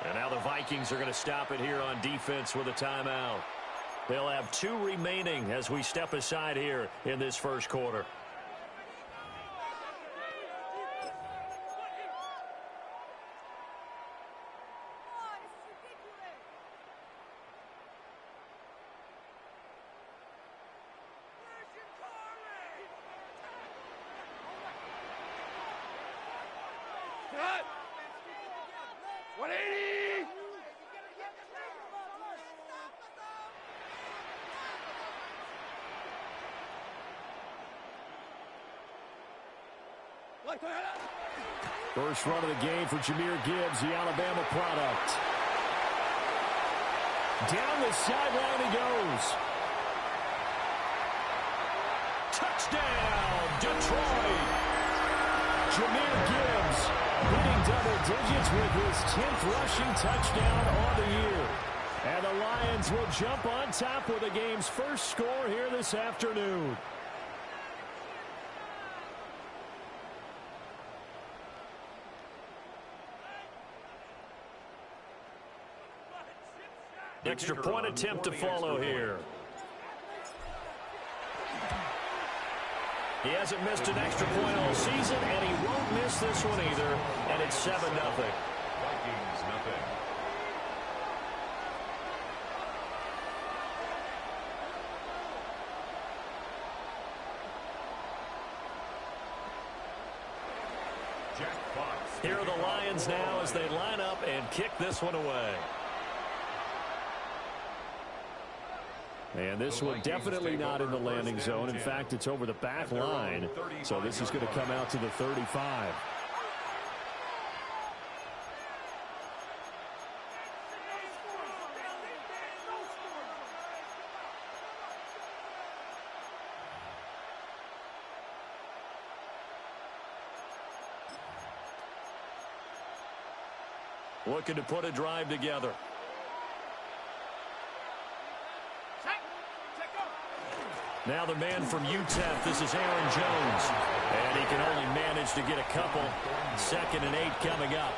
And now the Vikings are going to stop it here on defense with a timeout. They'll have 2 remaining as we step aside here in this first quarter. First run of the game for Jahmyr Gibbs, the Alabama product. Down the sideline he goes. Touchdown, Detroit! Jahmyr Gibbs hitting double digits with his 10th rushing touchdown on the year. And the Lions will jump on top with the game's first score here this afternoon. Extra point attempt to follow here. He hasn't missed an extra point all season, and he won't miss this one either. And it's 7-0. Vikings, nothing. Here are the Lions now as they line up and kick this one away. And this one definitely not in the landing zone. In fact, it's over the back line. So this is going to come out to the 35. Looking to put a drive together. Now the man from UTEP, this is Aaron Jones. And he can only manage to get a couple. 2nd and 8 coming up.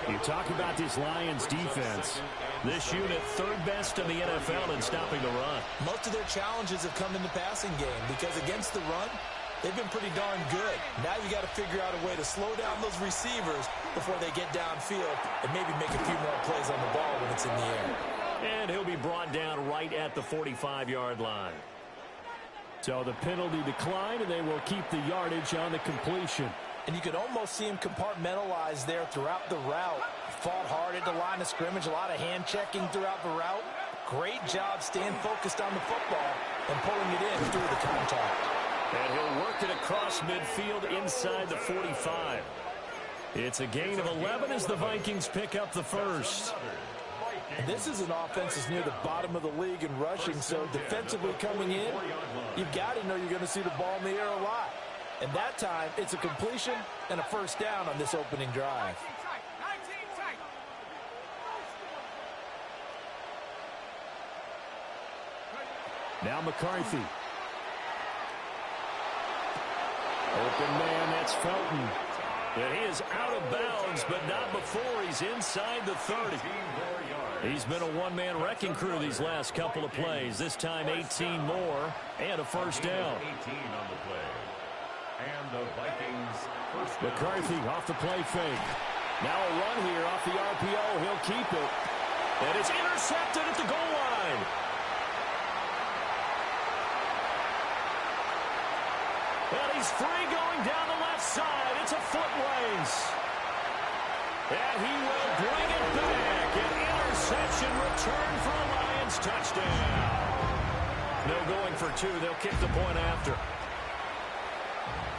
You talk about this Lions defense. This unit 3rd best in the NFL in stopping the run. Most of their challenges have come in the passing game because against the run, they've been pretty darn good. Now you got to figure out a way to slow down those receivers before they get downfield and maybe make a few more plays on the ball when it's in the air. And he'll be brought down right at the 45-yard line. So the penalty declined, and they will keep the yardage on the completion. And you could almost see him compartmentalize there throughout the route. Fought hard at the line of scrimmage, a lot of hand-checking throughout the route. Great job staying focused on the football and pulling it in through the contact. And he'll work it across midfield inside the 45. It's a gain of 11 as the Vikings pick up the first. And this is an offense that's near the bottom of the league in rushing, so defensively coming in, you've got to know you're going to see the ball in the air a lot. And that time, it's a completion and a first down on this opening drive. Now McCarthy. Open man, that's Felton. And he is out of bounds, but not before he's inside the 30. He's been a one-man wrecking crew these last couple of plays. This time 18 more and a first down. 18 on the play. And the Vikings first down. McCarthy off the play fake. Now a run here off the RPO. He'll keep it. And it's intercepted at the goal line. And he's free going down the left side. It's a foot race. And he will bring it back. An interception return for a Lions touchdown. No going for 2. They'll kick the point after.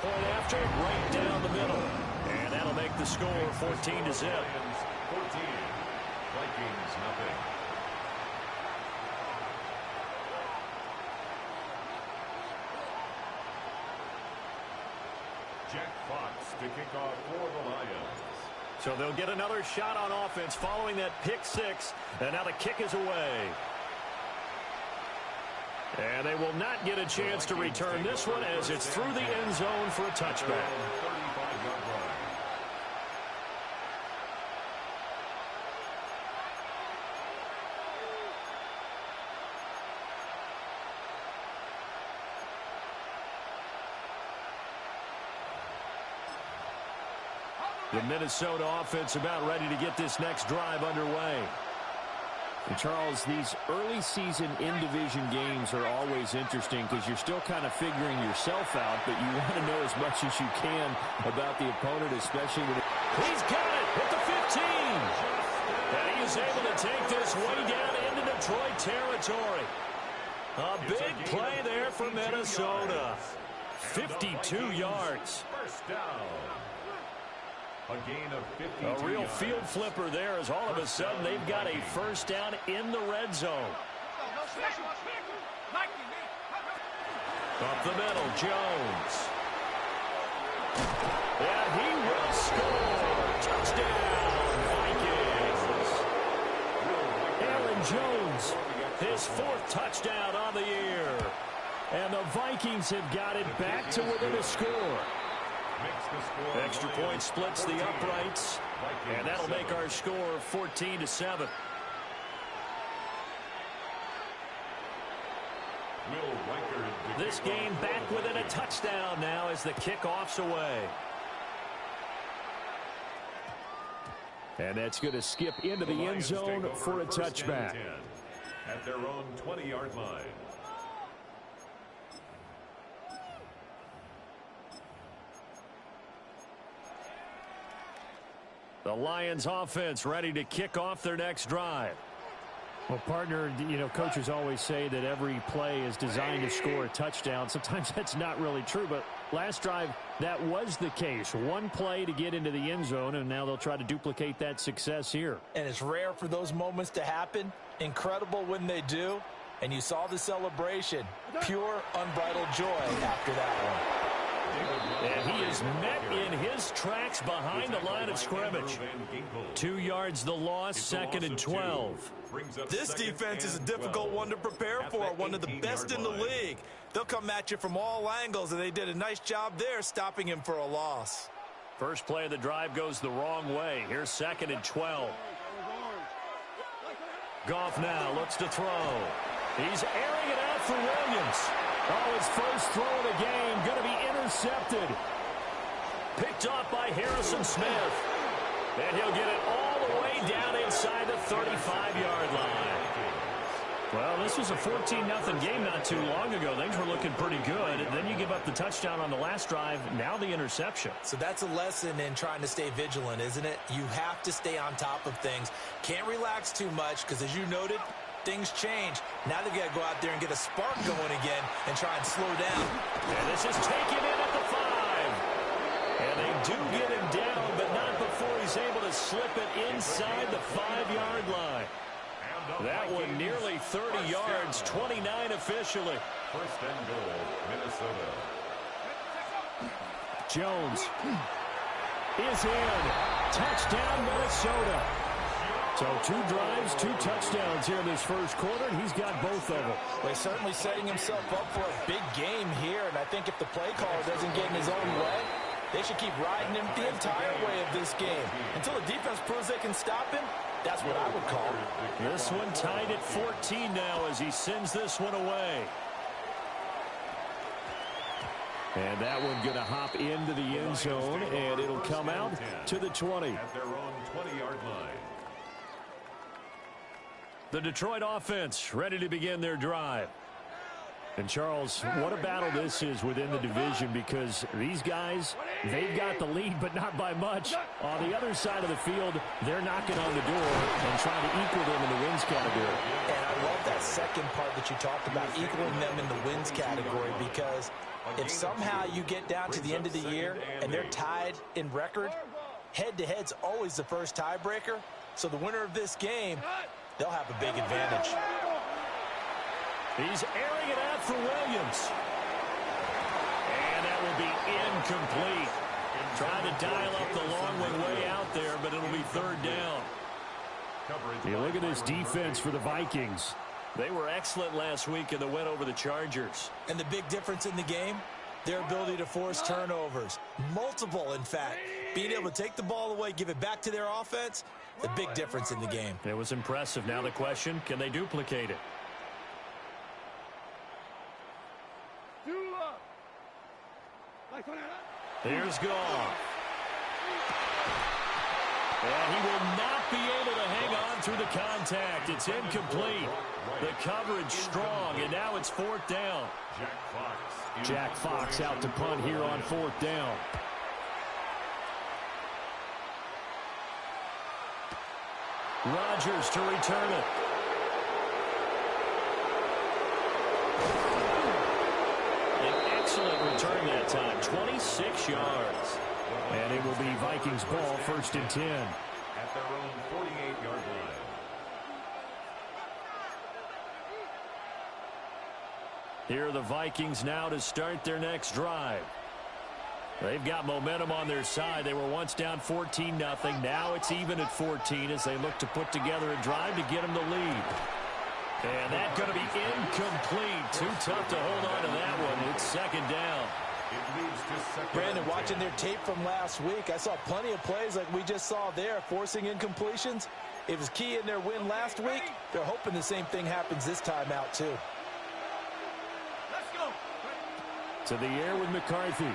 Point after, right down the middle. And that'll make the score 14-0. 14. Vikings, nothing. Jack Fox to kick off for the Lions. So they'll get another shot on offense following that pick 6. And now the kick is away. And they will not get a chance to return this one as it's through the end zone for a touchback. The Minnesota offense about ready to get this next drive underway. And Charles, these early season in-division games are always interesting because you're still kind of figuring yourself out, but you want to know as much as you can about the opponent, especially when he's got it at the 15. And he is able to take this way down into Detroit territory. A big play there for Minnesota. 52 yards. First down. A gain of 52 A real yards. field flipper there as all of a sudden they've got a first down in the red zone. Up the middle, Jones. And he will score. Touchdown, Vikings. Aaron Jones, his 4th touchdown on the year. And the Vikings have got it back to within a score. Extra point splits the uprights, and that'll make our score 14-7. This game back within a touchdown now as the kickoff's away. And that's going to skip into the end zone for a touchback. At their own 20-yard line. The Lions offense ready to kick off their next drive. Well, partner, you know, coaches always say that every play is designed to score a touchdown. Sometimes that's not really true, but last drive, that was the case. One play to get into the end zone, and now they'll try to duplicate that success here. And it's rare for those moments to happen. Incredible when they do. And you saw the celebration. Pure, unbridled joy after that one. And he is met in his tracks behind the line of scrimmage. 2 yards the loss, 2nd and 12. This defense is a difficult one to prepare for, one of the best in the league. They'll come at you from all angles, and they did a nice job there stopping him for a loss. First play of the drive goes the wrong way. Here's 2nd and 12. Goff now looks to throw. He's airing it out for Williams. Oh, his first throw of the game going to be intercepted. Picked off by Harrison Smith. And he'll get it all the way down inside the 35-yard line. Well, this was a 14-0 game not too long ago. Things were looking pretty good. And then you give up the touchdown on the last drive. Now the interception. So that's a lesson in trying to stay vigilant, isn't it? You have to stay on top of things. Can't relax too much because, as you noted, things change. Now they've got to go out there and get a spark going again and try and slow down. And this is taken in at the 5. And they do get him down, but not before he's able to slip it inside the 5-yard line. That one nearly 30 yards, 29 officially. First and goal, Minnesota. Jones is in. Touchdown, Minnesota. So 2 drives, 2 touchdowns here in this first quarter, and he's got both of them. Well, he's certainly setting himself up for a big game here, and I think if the play caller doesn't get in his own way, they should keep riding him the entire way of this game. Until the defense proves they can stop him, that's what I would call it. This one tied at 14 now as he sends this one away. And that one going to hop into the end zone, and it'll come out to the 20. At their own 20-yard line. The Detroit offense ready to begin their drive. And, Charles, what a battle this is within the division because these guys, they've got the lead, but not by much. On the other side of the field, they're knocking on the door and trying to equal them in the wins category. And I love that second part that you talked about, equaling them in the wins category, because if somehow you get down to the end of the year and they're tied in record, head-to-head's always the first tiebreaker. So the winner of this game, they'll have a big advantage. He's airing it out for Williams. And that will be incomplete. Trying to dial up the long one way out there, but it'll be 3rd down. You look at this defense for the Vikings. They were excellent last week in the win over the Chargers. And the big difference in the game, their ability to force turnovers. Multiple, in fact. Being able to take the ball away, give it back to their offense, the big difference in the game. It was impressive. Now the question, can they duplicate it? Here's Goff. And he will not be able to hang on through the contact. It's incomplete. The coverage strong, and now it's 4th down. Jack Fox out to punt here on 4th down. Rodgers to return it. An excellent return that time, 26 yards. And it will be Vikings ball, 1st and 10. At their own 48-yard line. Here are the Vikings now to start their next drive. They've got momentum on their side. They were once down 14-0. Now it's even at 14 as they look to put together a drive to get them the lead. And that's going to be incomplete. Too tough to hold on to that one. It's 2nd down. Brandon, watching their tape from last week, I saw plenty of plays like we just saw there, forcing incompletions. It was key in their win last week. They're hoping the same thing happens this time out, too. Let's go. To the air with McCarthy.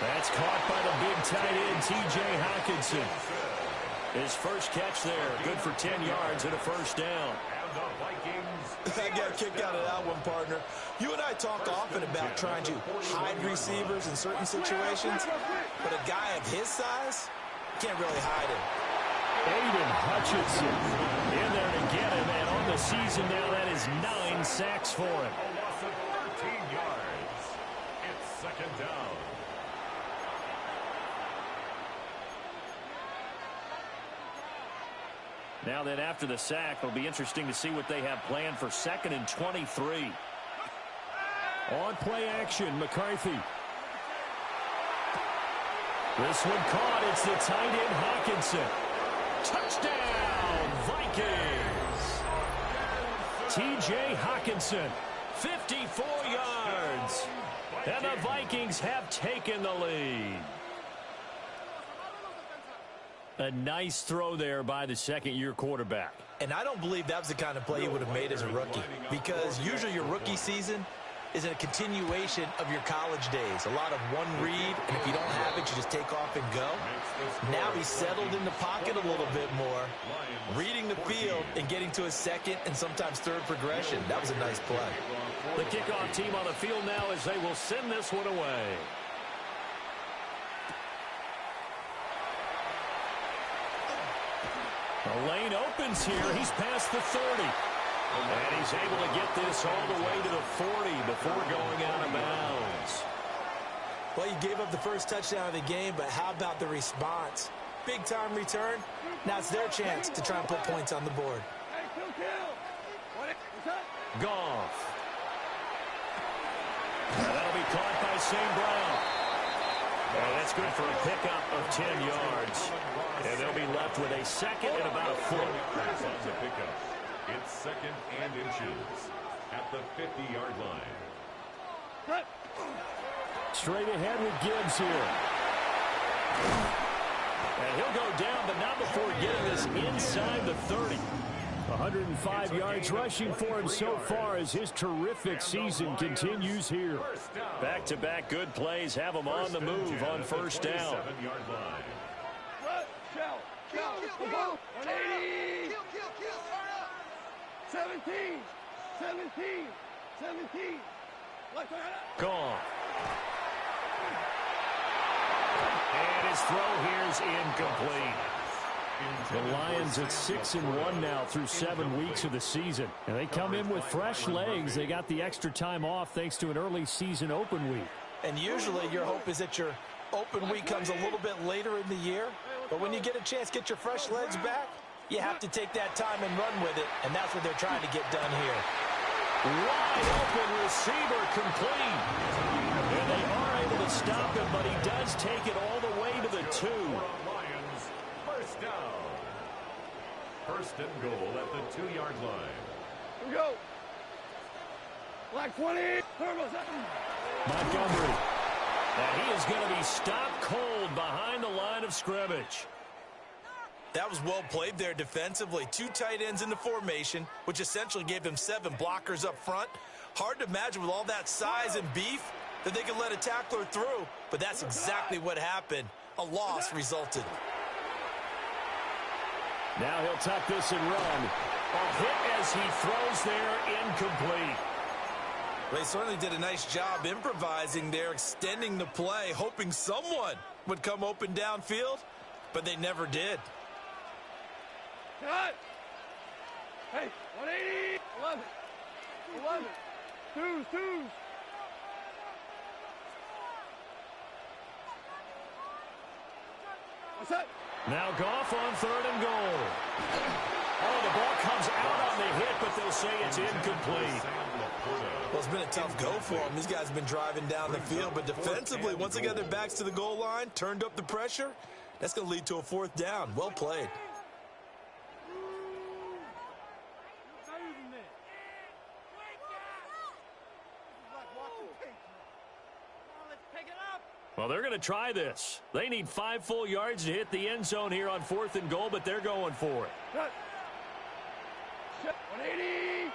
That's caught by the big tight end, T.J. Hockenson. His first catch there, good for 10 yards and a 1st down. I got a kick out of that one, partner. You and I talk often about trying to hide receivers in certain situations, but a guy of his size can't really hide him. Aiden Hutchinson in there to get him, and on the season now, that is 9 sacks for him. A loss of 13 yards. It's 2nd down. Now then, after the sack, it'll be interesting to see what they have planned for 2nd and 23. On play action, McCarthy. This one caught. It's the tight end, Hockenson. Touchdown, Vikings. T.J. Hockenson, 54 yards. And the Vikings have taken the lead. A nice throw there by the 2nd-year quarterback. And I don't believe that was the kind of play he would have made as a rookie, because usually your rookie season is a continuation of your college days. A lot of one read, and if you don't have it, you just take off and go. Now he's settled in the pocket a little bit more, reading the field and getting to his 2nd and sometimes 3rd progression. That was a nice play. The kickoff team on the field now as they will send this one away. The lane opens here. He's past the 30. And he's able to get this all the way to the 40 before going out of bounds. Well, you gave up the first touchdown of the game, but how about the response? Big-time return. Now it's their chance to try and put points on the board. Goff. And that'll be caught by St. Brown. And that's good for a pickup of 10 yards. And they'll be left with a 2nd and about a foot. It's 2nd and inches at the 50-yard line. Straight ahead with Gibbs here. And he'll go down, but not before getting this inside the 30. 105 yards rushing for him so far as his terrific season continues here. Back-to-back good plays have him on the move on 1st down. 17. Gone. And his throw here is incomplete. The Lions at 6-1 now through 7 weeks of the season. And they come in with fresh legs. They got the extra time off thanks to an early season open week. And usually your hope is that your open week comes a little bit later in the year. But when you get a chance to get your fresh legs back, you have to take that time and run with it. And that's what they're trying to get done here. Wide open receiver complete. And they are able to stop him, but he does take it all the way to the 2. Lions, 1st down. 1st and goal at the 2-yard line. Here we go. Black 20. Montgomery. And he is going to be stopped cold behind the line of scrimmage. That was well played there defensively. 2 tight ends in the formation, which essentially gave them 7 blockers up front. Hard to imagine with all that size and beef that they could let a tackler through, but that's exactly what happened. a loss resulted. Now he'll tuck this and run. A hit as he throws there, incomplete. They certainly did a nice job improvising there, extending the play, hoping someone would come open downfield, but they never did. Cut! Hey, 180! 11. 11. Twos. What's that? Now Goff on 3rd and goal. Oh, the ball comes out on the hit, but they'll say it's incomplete. Well, it's been a tough go for them. These guys have been driving down the field, but defensively, once they got their backs to the goal line, turned up the pressure, that's going to lead to a 4th down. Well played. Well, they're going to try this. They need 5 full yards to hit the end zone here on 4th and goal, but they're going for it. Cut! 180!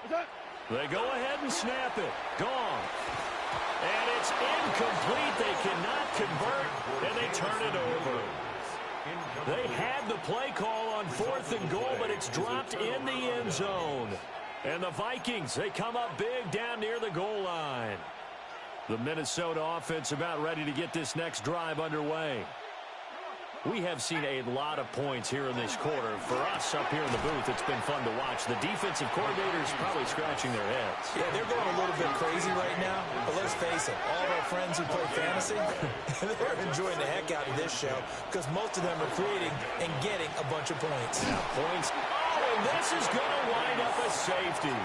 What's that? They go ahead and snap it. Gone. And it's incomplete. They cannot convert, and they turn it over. They had the play call on 4th and goal, but it's dropped in the end zone. And the Vikings, they come up big down near the goal line. The Minnesota offense about ready to get this next drive underway. We have seen a lot of points here in this quarter. For us up here in the booth, it's been fun to watch. The defensive coordinators probably scratching their heads. Yeah, they're going a little bit crazy right now. But let's face it, all of our friends who play fantasy, they're enjoying the heck out of this show because most of them are creating and getting a bunch of points. Now points. Oh, and this is going to wind up a safety.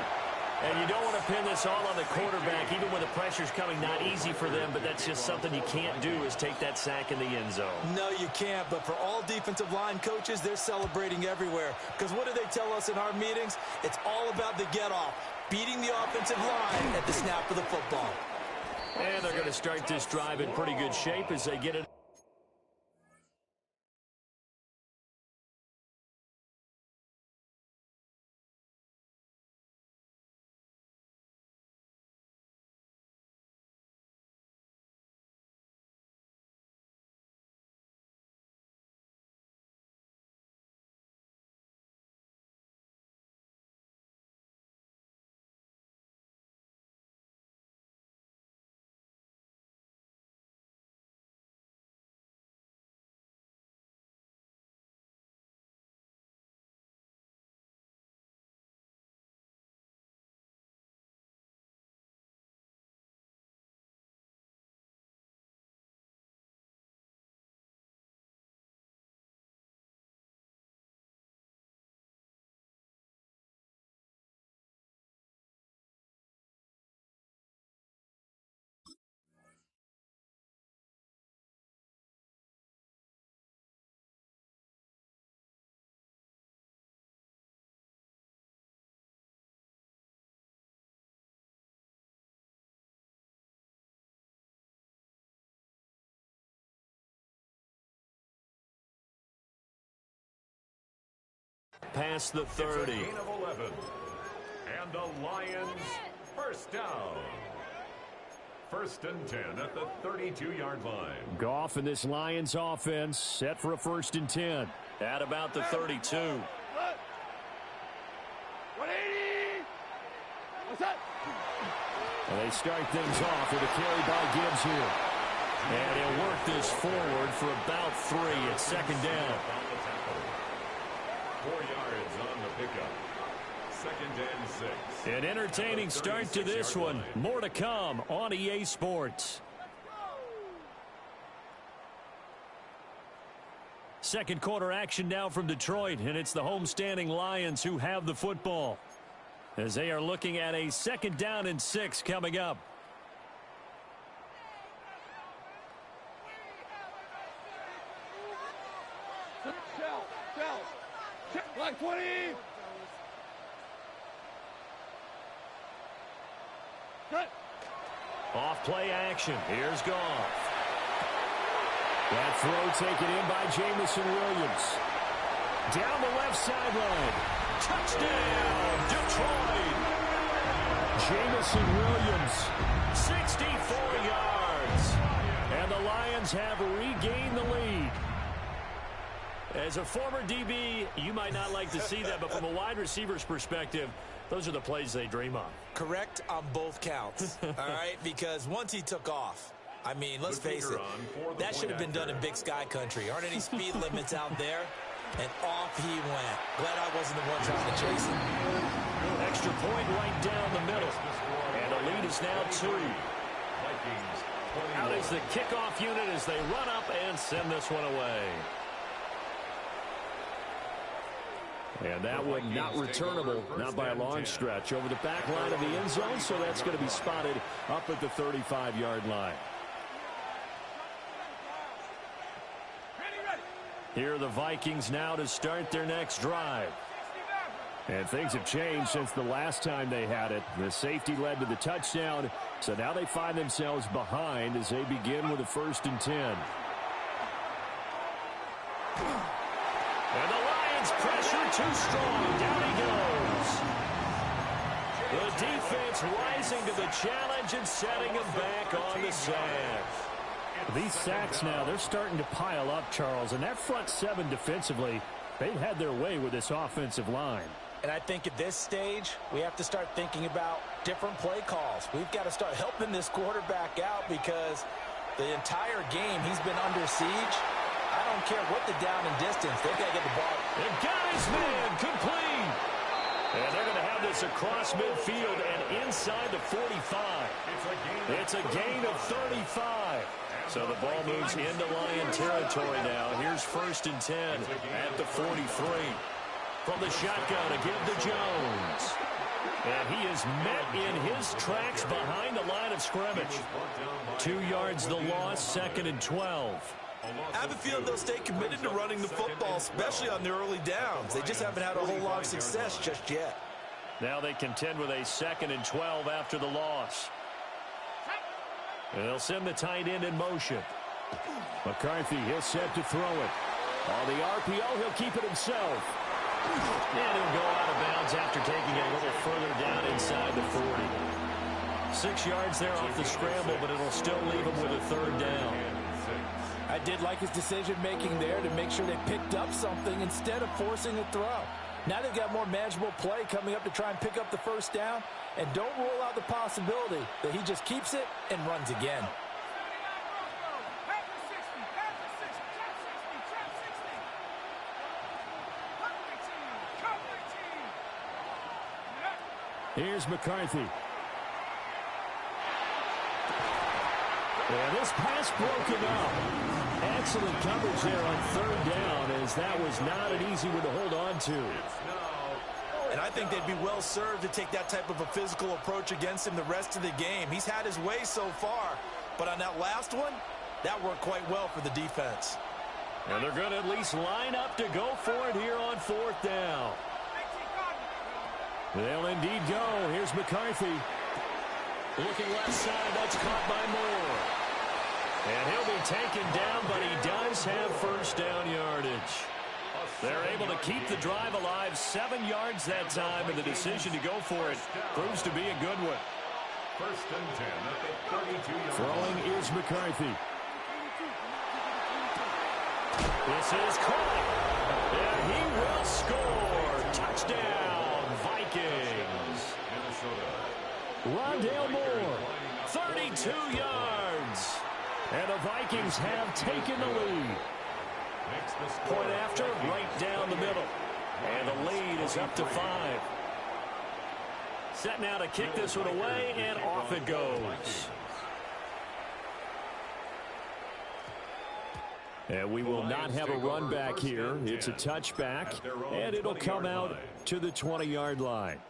And you don't want to pin this all on the quarterback, even when the pressure's coming. Not easy for them, but that's just something you can't do is take that sack in the end zone. No, you can't. But for all defensive line coaches, they're celebrating everywhere. Because what do they tell us in our meetings? It's all about the get-off, beating the offensive line at the snap of the football. And they're going to start this drive in pretty good shape as they get it. Past the 30. It's a gain of 11. And the Lions first down. 1st and 10 at the 32-yard line. Goff and this Lions offense set for a 1st and 10 at about the 32. 180! What's that? And they start things off with a carry by Gibbs here. And he'll work this forward for about 3 at 2nd down. 4 yards on the pickup. 2nd and 6. An entertaining start to this one. More to come on EA Sports. Second quarter action now from Detroit, and it's the homestanding Lions who have the football as they are looking at a 2nd down and 6 coming up. Shell. Black 20. Cut. Off play action. Here's Goff. That throw taken in by Jamison Williams. Down the left sideline. Touchdown, Detroit. Jamison Williams, 64 yards. And And the Lions have regained the lead. As a former DB, you might not like to see that, but from a wide receiver's perspective, those are the plays they dream of. Correct on both counts, all right? Because once he took off, I mean, let's face it, that should have been done in Big Sky country. Aren't any speed limits out there? And off he went. Glad I wasn't the one trying to chase him. Extra point right down the middle. And the lead is now 2. Out is the kickoff unit as they run up and send this one away. And that one not returnable, not by a long stretch, over the back line of the end zone, so that's going to be spotted up at the 35-yard line. Here are the Vikings now to start their next drive. And things have changed since the last time they had it. The safety led to the touchdown, so now they find themselves behind as they begin with a 1st and 10. And the Lions pressure too strong. Down he goes. The defense rising to the challenge and setting him back on the sack. These sacks now, they're starting to pile up, Charles. And that front 7 defensively, they've had their way with this offensive line. And I think at this stage, we have to start thinking about different play calls. We've got to start helping this quarterback out because the entire game he's been under siege. I don't care what the down and distance. They've got to get the ball. They've got his man complete. And they're going to have this across midfield and inside the 45. It's a gain of 35. So the ball moves into Lion territory now. Here's 1st and 10 at the 43. From the shotgun to give to Jones. And he is met in his tracks behind the line of scrimmage. 2 yards the loss, 2nd and 12. I have a feeling they'll stay committed to running the football, especially on the early downs. They just haven't had a whole lot of success just yet. Now they contend with a 2nd and 12 after the loss. And they'll send the tight end in motion. McCarthy, he'll set to throw it. On the RPO, he'll keep it himself. And he'll go out of bounds after taking it a little further down inside the 40. 6 yards there off the scramble, but it'll still leave him with a 3rd down. I did like his decision-making there to make sure they picked up something instead of forcing a throw. Now they've got more manageable play coming up to try and pick up the 1st down, and don't rule out the possibility that he just keeps it and runs again. Here's McCarthy. And this pass broken up. Excellent coverage there on 3rd down, as that was not an easy one to hold on to. And I think they'd be well served to take that type of a physical approach against him the rest of the game. He's had his way so far, but on that last one, that worked quite well for the defense. And they're going to at least line up to go for it here on 4th down. They'll indeed go. Here's McCarthy. Looking left side, that's caught by Moore. And he'll be taken down, but he does have 1st down yardage. They're able to keep the drive alive, 7 yards that time, and the decision to go for it proves to be a good one. 1st and 10 at the 32-yard Throwing is McCarthy. This is caught. And he will score. Touchdown, Vikings. Rondale Moore, 32 yards. And the Vikings have taken the lead. Point after, right down the middle. And the lead is up to 5. Set now to kick this one away, and off it goes. And we will not have a run back here. It's a touchback, and it'll come out to the 20-yard line.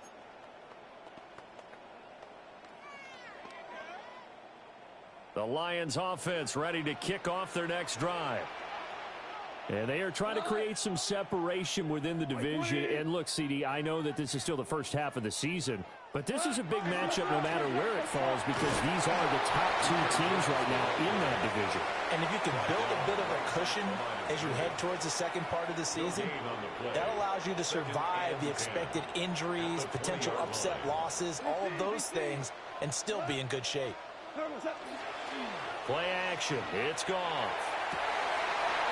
The Lions offense ready to kick off their next drive. And they are trying to create some separation within the division. And look, CD, I know that this is still the first half of the season, but this is a big matchup no matter where it falls because these are the top 2 teams right now in that division. And if you can build a bit of a cushion as you head towards the second part of the season, that allows you to survive the expected injuries, potential upset losses, all of those things, and still be in good shape. Play action. It's gone.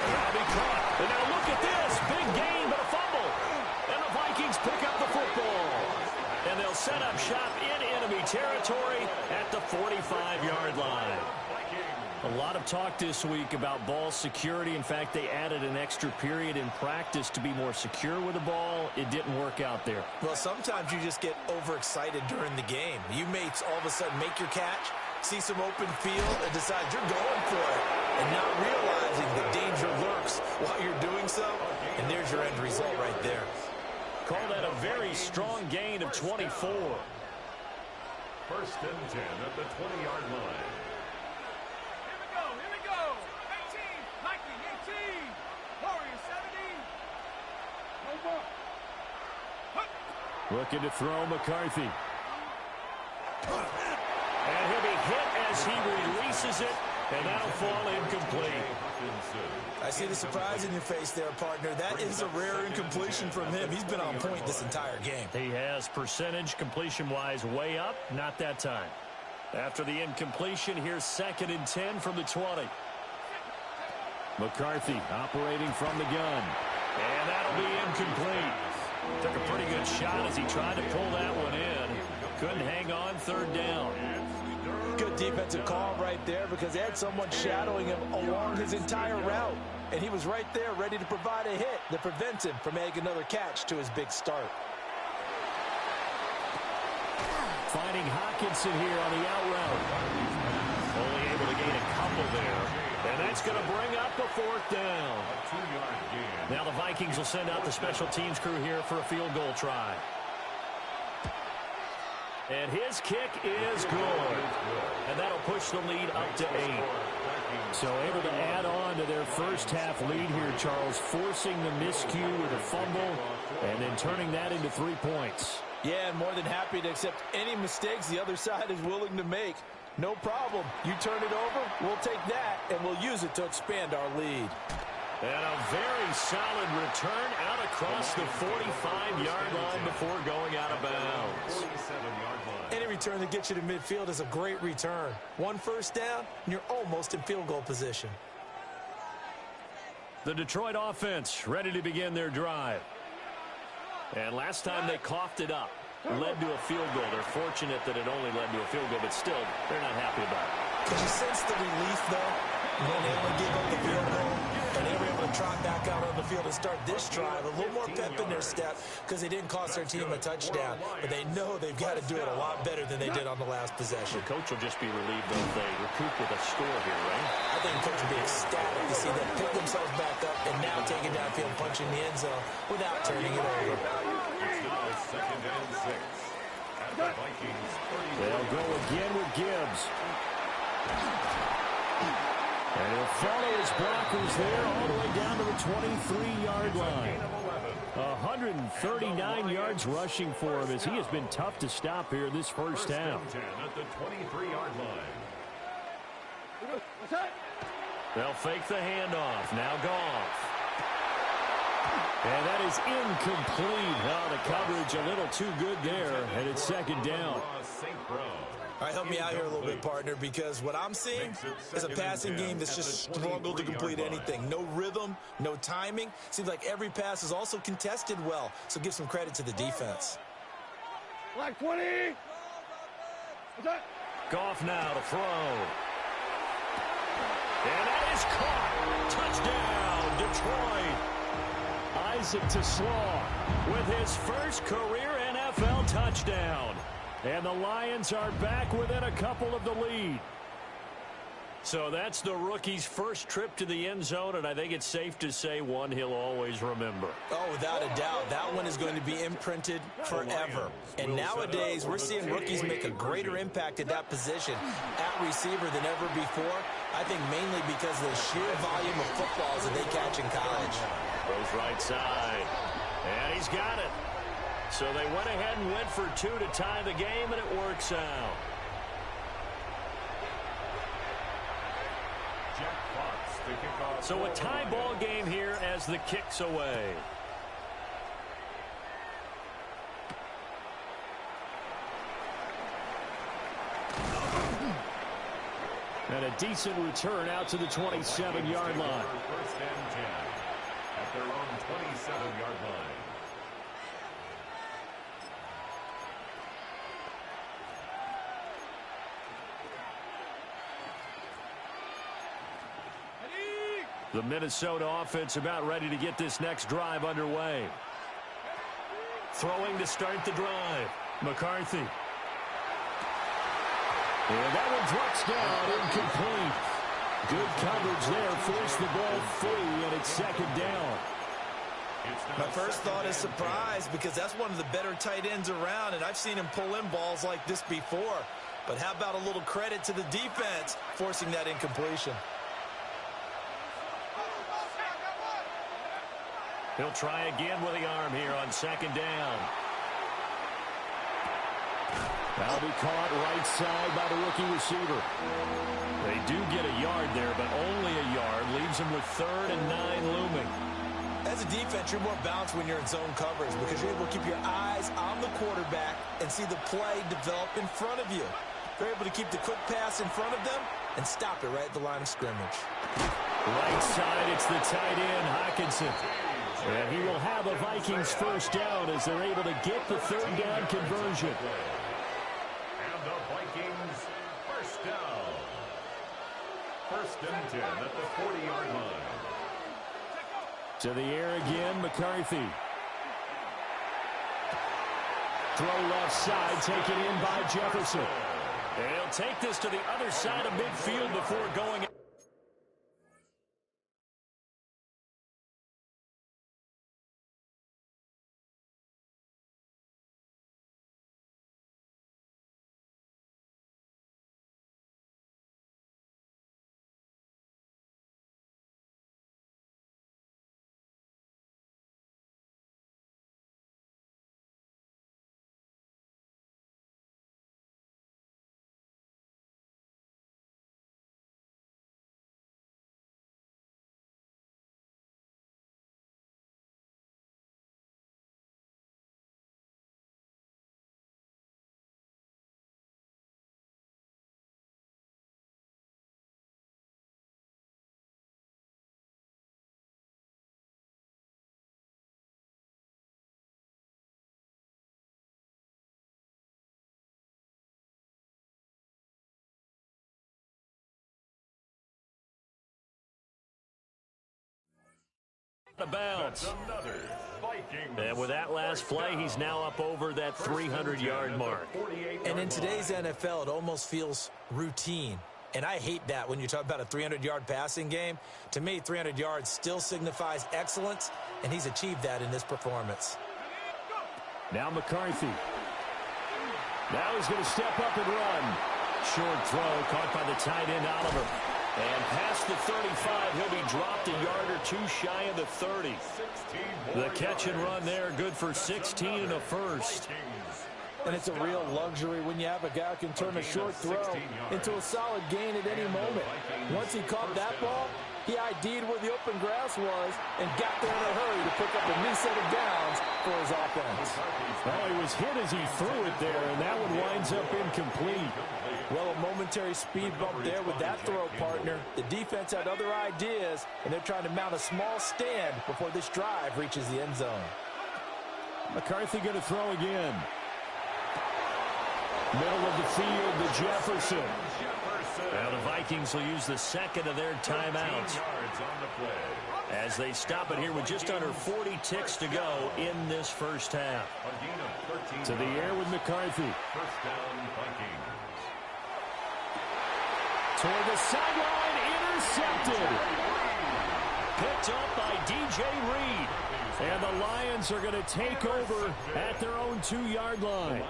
And that'll be caught. And now look at this. Big gain, but a fumble. And the Vikings pick up the football. And they'll set up shop in enemy territory at the 45-yard line. A lot of talk this week about ball security. In fact, they added an extra period in practice to be more secure with the ball. It didn't work out there. Well, sometimes you just get overexcited during the game. You may all of a sudden make your catch, see some open field, and decide you're going for it, and not realizing the danger lurks while you're doing so. And there's your end result right there. Call that a very strong gain of 24. First and 10 at the 20-yard line. Here we go. 18, Mikey, 18. Warriors, 17. No more. Looking to throw McCarthy. And he'll be hit as he releases it, and that'll fall incomplete. I see the surprise in your face there, partner. That is a rare incompletion from him. He's been on point this entire game. He has percentage completion-wise way up, not that time. After the incompletion, here's 2nd and 10 from the 20. McCarthy operating from the gun. And that'll be incomplete. Took a pretty good shot as he tried to pull that one in. Couldn't hang on 3rd down. Good defensive call right there because they had someone shadowing him along his entire route. And he was right there ready to provide a hit that prevents him from making another catch to his big start. Finding Hawkinson here on the out route. Only able to gain a couple there. And that's going to bring up the 4th down. Now the Vikings will send out the special teams crew here for a field goal try. And his kick is good. And that'll push the lead up to 8. So able to add on to their first half lead here, Charles, forcing the miscue with a fumble and then turning that into 3 points. Yeah, and more than happy to accept any mistakes the other side is willing to make. No problem. You turn it over, we'll take that, and we'll use it to expand our lead. And a very solid return out across the 45-yard line before going out of bounds. Any return that gets you to midfield is a great return. 1 first down, and you're almost in field goal position. The Detroit offense ready to begin their drive. And last time they coughed it up, led to a field goal. They're fortunate that it only led to a field goal, but still, they're not happy about it. Could you sense the relief, though, when they were give up the field goal? And they were able to trot back out on the field and start this drive. A little more pep in their step because they didn't cost their team a touchdown. But they know they've got to do it a lot better than they did on the last possession. The coach will just be relieved if they recoup with a score here, right? I think the coach will be ecstatic to see them pick themselves back up and now take it downfield, punching the end zone without turning it over. Second and 6. At the Vikings 30. They'll go again with Gibbs. And he'll follow his blockers there all the way down to the 23-yard line. 139 yards rushing for him as he has been tough to stop here this first half. At the 23-yard line. They'll fake the handoff. Now Goff. And that is incomplete. Oh, the coverage a little too good there, and it's 2nd down. All right, help me out here a little bit, partner, because what I'm seeing is a passing game that's just struggled to complete anything. No rhythm, no timing. Seems like every pass is also contested well, so give some credit to the defense. Black 20. Goff now to throw. And that is caught. Touchdown, Detroit. Isaac Tesslaw with his first career NFL touchdown. And the Lions are back within a couple of the lead. So that's the rookie's first trip to the end zone, and I think it's safe to say one he'll always remember. Oh, without a doubt. That one is going to be imprinted forever. And nowadays, we're seeing rookies make a greater impact at that position at receiver than ever before. I think mainly because of the sheer volume of footballs that they catch in college. Goes right side. And he's got it. So they went ahead and went for 2 to tie the game, and it works out. So a tie ball game here as the kick's away. And a decent return out to the 27-yard line. First and 10 at their own 27-yard line. The Minnesota offense about ready to get this next drive underway. Throwing to start the drive. McCarthy. And that one drops down, incomplete. Good coverage there, forced the ball free, and it's second down. My first thought is surprise, because that's one of the better tight ends around, and I've seen him pull in balls like this before. But how about a little credit to the defense forcing that incompletion? He'll try again with the arm here on second down. That'll be caught right side by the rookie receiver. They do get a yard there, but only a yard. Leaves them with 3rd and 9 looming. As a defense, you're more balanced when you're in zone coverage because you're able to keep your eyes on the quarterback and see the play develop in front of you. You're able to keep the quick pass in front of them and stop it right at the line of scrimmage. Right side, it's the tight end, Hockenson. And he will have a Vikings first down as they're able to get the 3rd down conversion. And the Vikings first down. First and 10 at the 40-yard line. To the air again, McCarthy. Throw left side, taken in by Jefferson. And he'll take this to the other side of midfield before going. Out of bounds. And with that last play, he's now up over that 300-yard mark. And in today's NFL, it almost feels routine. And I hate that when you talk about a 300-yard passing game. To me, 300 yards still signifies excellence, and he's achieved that in this performance. Now McCarthy. Now he's going to step up and run. Short throw caught by the tight end, Oliver. And past the 35, he'll be dropped a yard or two shy of the 30. The catch and run there, good for 16 and a first. And it's a real luxury when you have a guy who can turn a short throw into a solid gain at any moment. Once he caught that ball, he ID'd where the open grass was and got there in a hurry to pick up a new set of downs for his offense. Well, he was hit as he threw it there, and that one winds up incomplete. Well, a momentary speed bump there with that throw, partner. The defense had other ideas, and they're trying to mount a small stand before this drive reaches the end zone. McCarthy going to throw again. Middle of the field to Jefferson. Now the Vikings will use the second of their timeouts as they stop it here with just under 40 ticks to go in this first half. To the air with McCarthy. First down, Vikings. Toward the sideline, intercepted. Picked up by DJ Reed. And the Lions are going to take over at their own 2-yard line.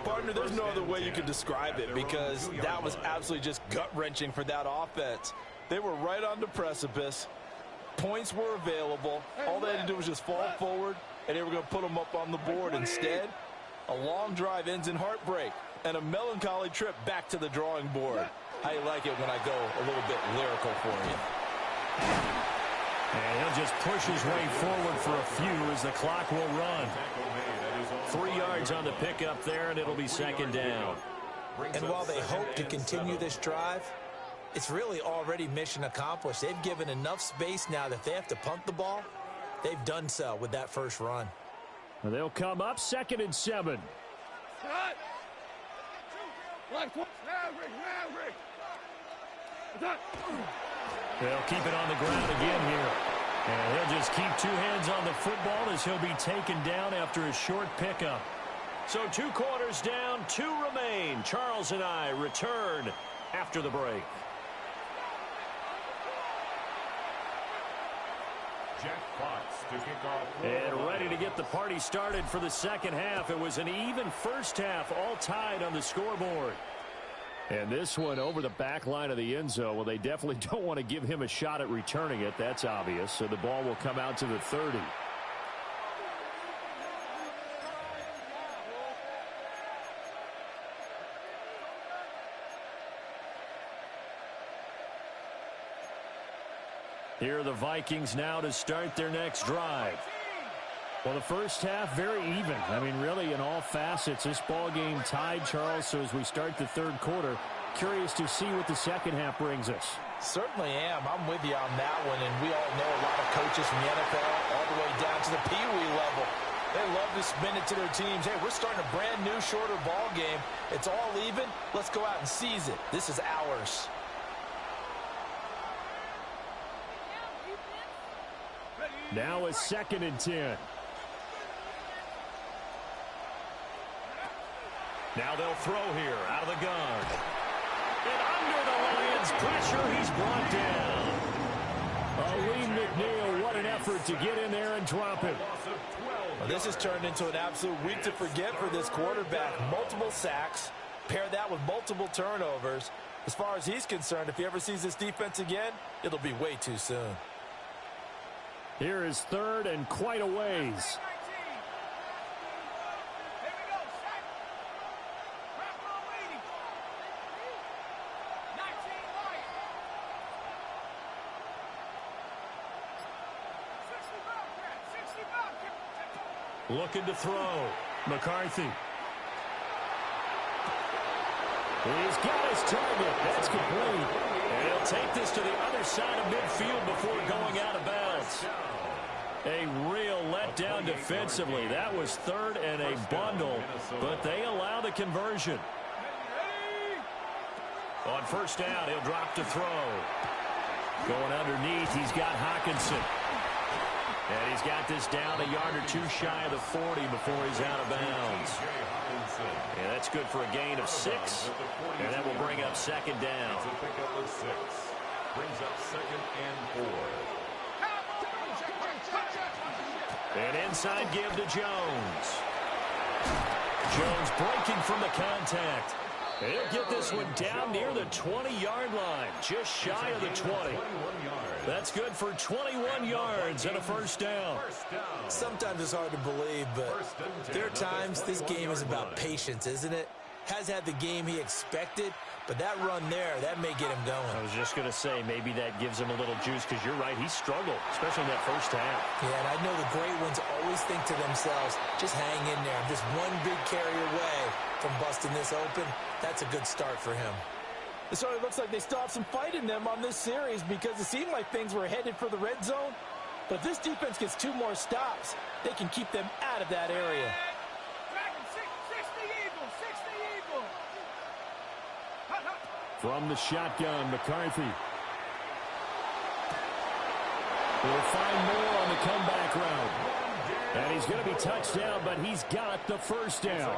Partner, there's no other way you could describe it because that was absolutely just gut-wrenching for that offense. They were right on the precipice. Points were available. All they had to do was just fall forward, and they were going to put them up on the board. Instead, a long drive ends in heartbreak and a melancholy trip back to the drawing board. How you like it when I go a little bit lyrical for you? And he'll just push his way forward for a few as the clock will run. 3 yards on the pickup there, and it'll be second down. And while they hope to continue this drive, it's really already mission accomplished. They've given enough space now that if they have to punt the ball, they've done so with that first run. They'll come up 2nd and 7. They'll keep it on the ground again here. And he'll just keep 2 hands on the football as he'll be taken down after a short pickup. So 2 quarters down, 2 remain. Charles and I return after the break. Jack Fox to kick off. And ready to get the party started for the second half. It was an even first half, all tied on the scoreboard. And this one over the back line of the end zone. Well, they definitely don't want to give him a shot at returning it. That's obvious. So the ball will come out to the 30. Here are the Vikings now to start their next drive. Well, the first half, very even. I mean, really, in all facets, this ball game tied, Charles. So as we start the third quarter, curious to see what the second half brings us. Certainly am. I'm with you on that one. And we all know a lot of coaches from the NFL all the way down to the Pee Wee level. They love to spin it to their teams. Hey, we're starting a brand new, shorter ball game. It's all even. Let's go out and seize it. This is ours. Now a 2nd and 10. Now they'll throw here out of the gun. And under the Lions' pressure, he's brought down. Lee McNeil, what an effort to get in there and drop him. Well, this has turned into an absolute week to forget for this quarterback. Multiple sacks, pair that with multiple turnovers. As far as he's concerned, if he ever sees this defense again, it'll be way too soon. Here is 3rd and quite a ways. Looking to throw. McCarthy. He's got his target. That's complete. And he'll take this to the other side of midfield before going out of bounds. A real letdown defensively. That was 3rd and a bundle, but they allow the conversion. On first down, he'll drop to throw. Going underneath, he's got Hawkinson. And he's got this down a yard or 2 shy of the 40 before he's out of bounds. And that's good for a gain of 6. And that will bring up 2nd down. Brings up 2nd and 4. And inside give to Jones. Jones breaking from the contact. He'll get this one down near the 20-yard line, just shy of the 20. That's good for 21 yards and a first down. Sometimes it's hard to believe, but there are times this game is about patience, isn't it? Has had the game he expected, but that run there, that may get him going. I was just going to say, maybe that gives him a little juice, because you're right, he struggled, especially in that first half. Yeah, and I know the great ones always think to themselves, just hang in there. I'm just one big carry away from busting this open. That's a good start for him. It certainly looks like they still have some fight in them on this series, because it seemed like things were headed for the red zone. But if this defense gets 2 more stops, they can keep them out of that area. From the shotgun, McCarthy. We'll find more on the comeback route. And he's going to be touched down, but he's got the first down.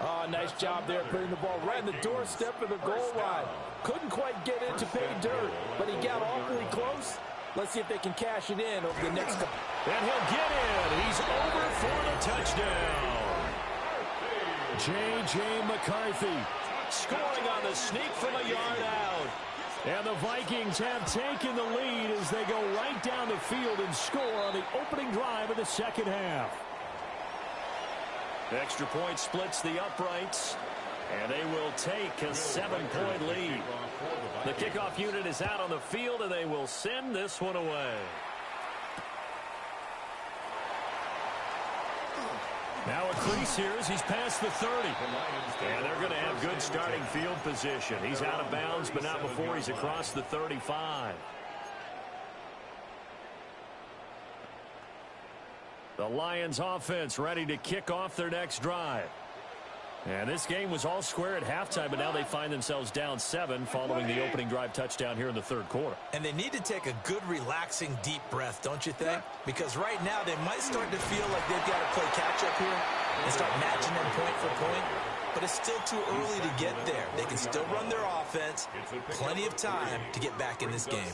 Oh, nice job there putting the ball right in the doorstep of the goal line. Couldn't quite get in to pay dirt, but he got awfully close. Let's see if they can cash it in over the next couple. And he'll get in. He's over for the touchdown. J.J. McCarthy scoring on the sneak from a yard out. And the Vikings have taken the lead as they go right down the field and score on the opening drive of the second half. Extra point splits the uprights, and they will take a 7-point lead. The kickoff unit is out on the field, and they will send this one away. Now a release here as he's past the 30. And they're going to have good starting field position. He's out of bounds, but not before he's across the 35. The Lions offense ready to kick off their next drive. And this game was all square at halftime, but now they find themselves down 7 following the opening drive touchdown here in the third quarter. And they need to take a good, relaxing, deep breath, don't you think? Because right now they might start to feel like they've got to play catch-up here and start matching them point for point. But it's still too early to get there. They can still run their offense. Plenty of time to get back in this game.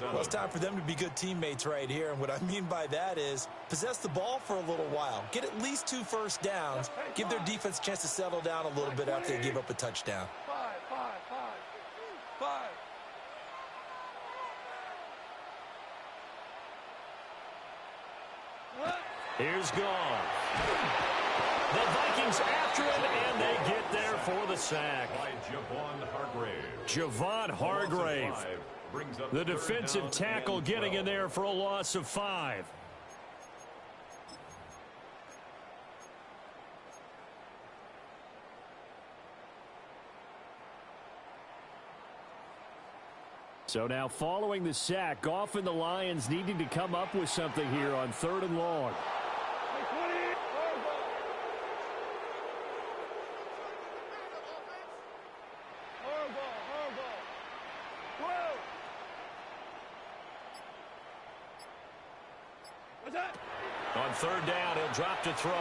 Well, it's time for them to be good teammates right here. And what I mean by that is possess the ball for a little while. Get at least 2 first downs. Give their defense a chance to settle down a little bit after they give up a touchdown. Five. Here's gone. The Vikings after him, and they get there for the sack. Javon Hargrave, the defensive tackle, getting in there for a loss of 5. So now following the sack, often the Lions needing to come up with something here on 3rd and long. On 3rd down, he'll drop to throw.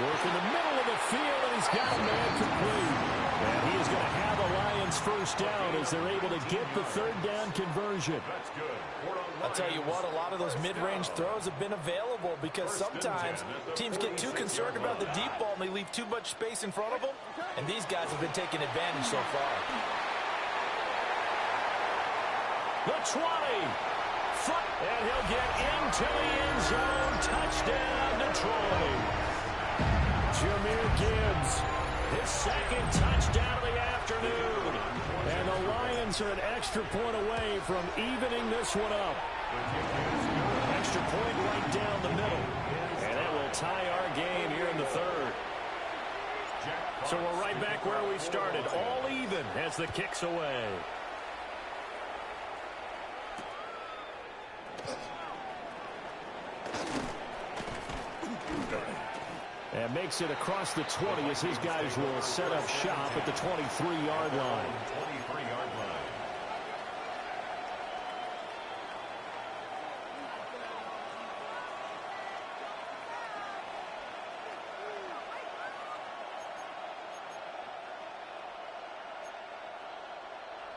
Work in the middle of the field, and he's got a man complete. And he is going to have the Lions first down as they're able to get the 3rd down conversion. I'll tell you what, a lot of those mid-range throws have been available because sometimes teams get too concerned about the deep ball and they leave too much space in front of them. And these guys have been taking advantage so far. The 20. And he'll get into the end zone. Touchdown, Detroit. Jahmyr Gibbs, his 2nd touchdown of the afternoon. And the Lions are an extra point away from evening this one up. Extra point right down the middle. And that will tie our game here in the 3rd. So we're right back where we started. All even as the kick's away. And makes it across the 20 as his guys will set up shop at the 23-yard line.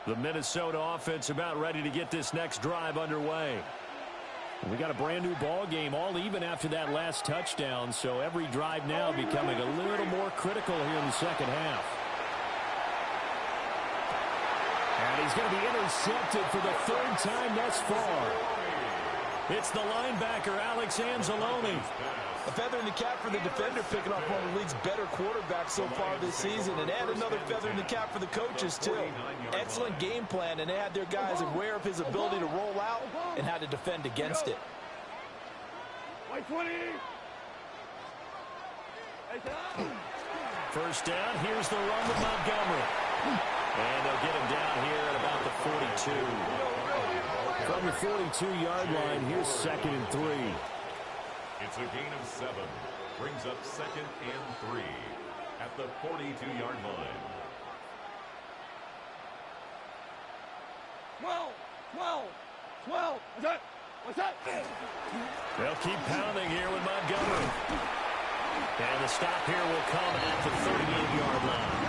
The Minnesota offense about ready to get this next drive underway. We got a brand new ball game, all even after that last touchdown, so every drive now becoming a little more critical here in the second half. And he's going to be intercepted for the 3rd time thus far. It's the linebacker, Alex Anzalone. A feather in the cap for the defender, picking off one of the league's better quarterbacks so far this season. And add another feather in the cap for the coaches, too. Excellent game plan, and they had their guys aware of his ability to roll out and how to defend against it. First down, here's the run with Montgomery. And they'll get him down here at about the 42. From the 42-yard line, here's 2nd and 3. It's a gain of 7. Brings up 2nd and 3 at the 42-yard line. 12. What's that? They'll keep pounding here with Montgomery. And the stop here will come at the 38-yard line.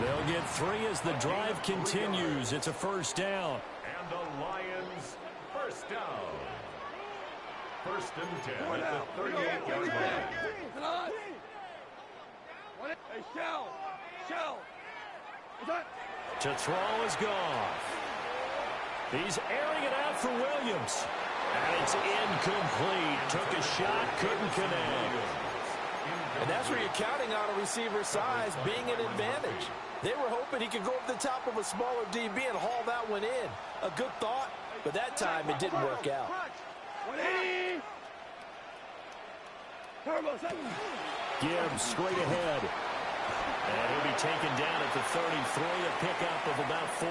They'll get 3 as the drive continues. It's a first down. And the Lions first down. 1st and 10 at the 38-yard line. Hey, Shell. To throw is gone. He's airing it out for Williams. And it's incomplete. Took a shot, couldn't connect. And that's where you're counting on a receiver's size being an advantage. They were hoping he could go over the top of a smaller DB and haul that one in. A good thought, but that time it didn't work out. Gibbs straight ahead. And he'll be taken down at the 33, a pickup of about 4.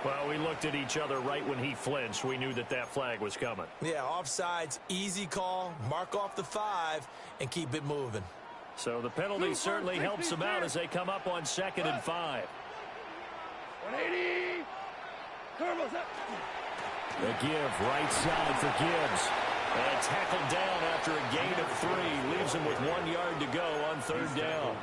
Well, we looked at each other right when he flinched. We knew that that flag was coming. Yeah, offsides, easy call, mark off the 5, and keep it moving. So the penalty certainly helps them out as they come up on 2nd and 5. 180. The give right side for Gibbs. And tackled down after a gain of 3. Leaves him with 1 yard to go on 3rd down.